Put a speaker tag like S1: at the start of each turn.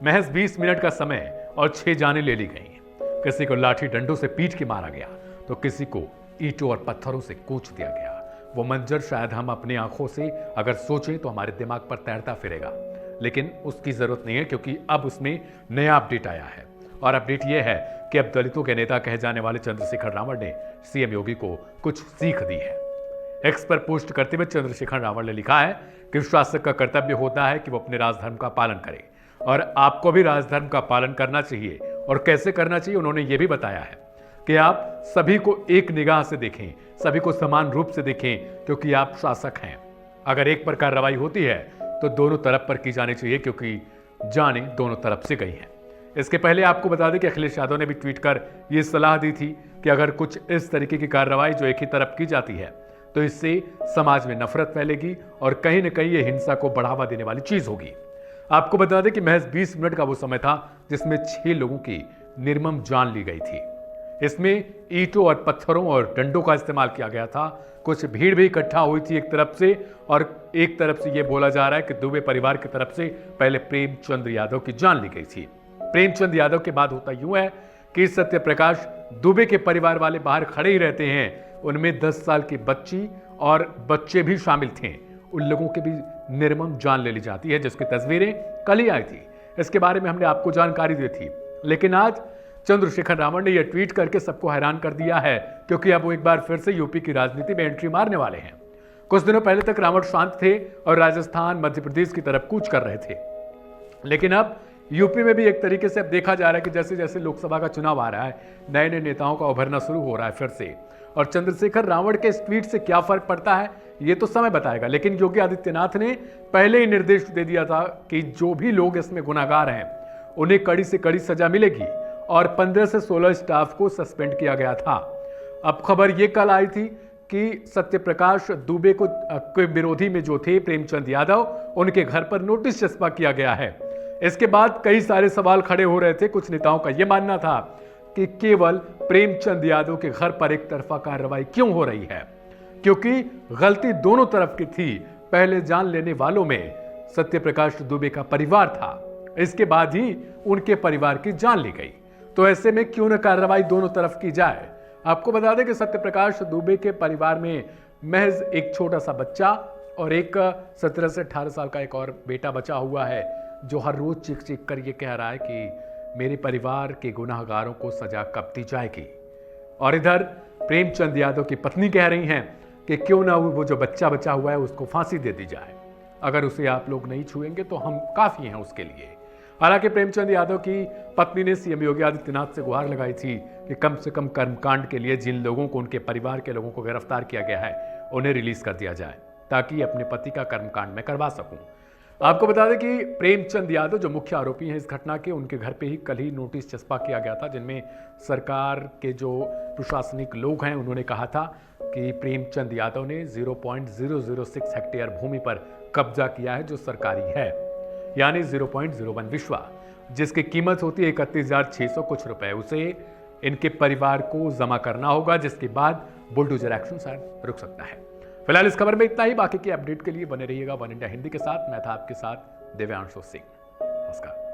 S1: महज 20 मिनट का समय और 6 जानें ले ली गई। किसी को लाठी डंडों से पीट के मारा गया तो किसी को ईंटों और पत्थरों से कूच दिया गया। वो मंजर शायद हम अपनी आंखों से अगर सोचें तो हमारे दिमाग पर तैरता फिरेगा, लेकिन उसकी जरूरत नहीं है क्योंकि अब उसमें नया अपडेट आया है। और अपडेट यह है कि अब दलितों के नेता कहे जाने वाले चंद्रशेखर रावण ने सीएम योगी को कुछ सीख दी है। एक्स पर पोस्ट करते हुए चंद्रशेखर रावण ने लिखा है कि शासक का कर्तव्य होता है कि वो अपने राजधर्म का पालन करे और आपको भी राजधर्म का पालन करना चाहिए। और कैसे करना चाहिए उन्होंने ये भी बताया है कि आप सभी को एक निगाह से देखें, सभी को समान रूप से देखें, क्योंकि आप शासक हैं। अगर एक पर कार्रवाई होती है तो दोनों तरफ पर की जानी चाहिए, क्योंकि जाने दोनों तरफ से गई हैं। इसके पहले आपको बता दें कि अखिलेश यादव ने भी ट्वीट कर यह सलाह दी थी कि अगर कुछ इस तरीके की कार्रवाई जो एक ही तरफ की जाती है तो इससे समाज में नफरत फैलेगी और कहीं न कहीं यह हिंसा को बढ़ावा देने वाली चीज होगी। आपको बता दें कि महज 20 मिनट का वो समय था जिसमें 6 लोगों की निर्मम जान ली गई थी। इसमें ईंटों और पत्थरों और डंडों का इस्तेमाल किया गया था। कुछ भीड़ भी इकट्ठा हुई थी एक तरफ से, और एक तरफ से यह बोला जा रहा है कि दुबे परिवार की तरफ से पहले प्रेमचंद यादव की जान ली गई थी। प्रेमचंद यादव के बाद होता यूं है कि सत्यप्रकाश दुबे के परिवार वाले बाहर खड़े ही रहते हैं। उनमें 10 साल की बच्ची और बच्चे भी शामिल थे। उन लोगों की भी निर्मम जान ले ली जाती है, जिसकी तस्वीरें कल ही आई थी। इसके बारे में हमने आपको जानकारी दी थी, लेकिन आज चंद्रशेखर रावण ने यह ट्वीट करके सबको हैरान कर दिया है, क्योंकि अब वो एक बार फिर से यूपी की राजनीति में एंट्री मारने वाले हैं। कुछ दिनों पहले तक रावण शांत थे और राजस्थान मध्य प्रदेश की तरफ कूच कर रहे थे, लेकिन अब यूपी में भी एक तरीके से अब देखा जा रहा है कि जैसे जैसे लोकसभा का चुनाव आ रहा है, नए नए नेताओं का उभरना शुरू हो रहा है फिर से। और चंद्रशेखर रावण के इस ट्वीट से क्या फर्क पड़ता है ये तो समय बताएगा, लेकिन योगी आदित्यनाथ ने पहले ही निर्देश दे दिया था कि जो भी लोग इसमें गुनाहगार हैं उन्हें कड़ी से कड़ी सजा मिलेगी, और 15 से 16 स्टाफ को सस्पेंड किया गया था। अब खबर ये कल आई थी कि सत्यप्रकाश दुबे को विरोधी में जो थे प्रेमचंद यादव, उनके घर पर नोटिस चस्पा किया गया है। इसके बाद कई सारे सवाल खड़े हो रहे थे। कुछ नेताओं का यह मानना था कि केवल प्रेमचंद यादव के घर पर एक तरफा कार्रवाई क्यों हो रही है, क्योंकि गलती दोनों तरफ की थी। पहले जान लेने वालों में सत्यप्रकाश दुबे का परिवार था, इसके बाद ही उनके परिवार की जान ली गई। तो ऐसे में क्यों न कार्रवाई दोनों तरफ की जाए। आपको बता दें कि सत्यप्रकाश दुबे के परिवार में महज एक छोटा सा बच्चा और एक 17 से 18 साल का एक और बेटा बचा हुआ है, जो हर रोज चीख चीख कर ये कह रहा है कि मेरे परिवार के गुनाहगारों को सजा कब दी जाएगी। और इधर प्रेमचंद यादव की पत्नी कह रही हैं कि क्यों ना वो जो बच्चा बचा हुआ है उसको फांसी दे दी जाए। अगर उसे आप लोग नहीं छुएंगे तो हम काफी हैं उसके लिए। हालांकि प्रेमचंद यादव की पत्नी ने सीएम योगी आदित्यनाथ से गुहार लगाई थी कि कम से कम कर्मकांड के लिए जिन लोगों को, उनके परिवार के लोगों को गिरफ्तार किया गया है, उन्हें रिलीज कर दिया जाए, ताकि अपने पति का कर्मकांड मैं करवा सकूं। आपको बता दें कि प्रेमचंद यादव जो मुख्य आरोपी हैं इस घटना के, उनके घर पे ही कल ही नोटिस चस्पा किया गया था, जिनमें सरकार के जो प्रशासनिक लोग हैं उन्होंने कहा था कि प्रेमचंद यादव ने 0.006 हेक्टेयर भूमि पर कब्जा किया है जो सरकारी है, यानी 0.01 विश्वा, जिसकी कीमत होती है 31,600 कुछ रुपए। उसे इनके परिवार को जमा करना होगा, जिसके बाद बुलडोजर एक्शन शायद रुक सकता है। फिलहाल इस खबर में इतना ही। बाकी की अपडेट के लिए बने रहिएगा वन इंडिया हिंदी के साथ। मैं था आपके साथ दिव्यांशु सिंह। नमस्कार।